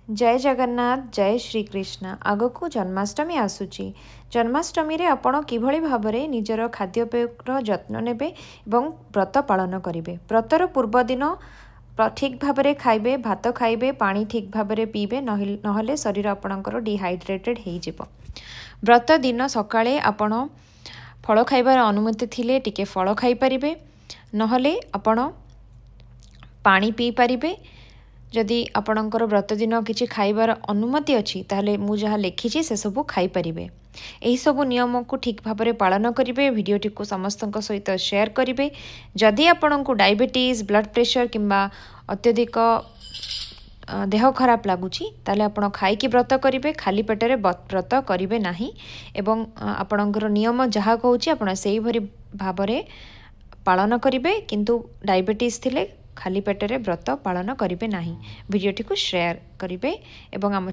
जय जगन्नाथ जय श्री कृष्ण आगक जन्माष्टमी आसूची जन्माष्टमी रे आपण किभଳି भाबरे निजर खाद्यपेयर जत्न नेबे एवं व्रत पालन करिवे। व्रतर पूर्व दिन ठीक भाबरे खाइबे, भात खाइबे, पानी ठीक भाबरे पीबे, नहले शरीर आपणकर डिहाइड्रेटेड हो जिवो। व्रत दिन सकाळे आपण फल खाइबार अनुमति थिले टिके फल खाइ परिबे, नहले आपण पानी पी परिबे। जदि आपणकर व्रत दिन किसी खाइबार अनुमति अच्छी ताहले मु जहाँ लिखी से सब खाई परिबे। यही सब नियम को ठीक भाव में पालन करेंगे। भिडियोटी को समस्त सहित शेयर करेंगे। जदि आपण को डायबिटीज, ब्लड प्रेशर किंबा अत्यधिक देह खराब लगुच ताले आपण खाई व्रत करेंगे। खाली पेटरे व्रत करेंगे नहीं एवं आपणकर नियम जहाँ कहूँ आपण से भाव में पालन करेंगे। किंतु डायबिटीज थिले खाली पेटरे व्रत पालन करेंगे नहीं। वीडियोटी को शेयर करेंगे एवं आम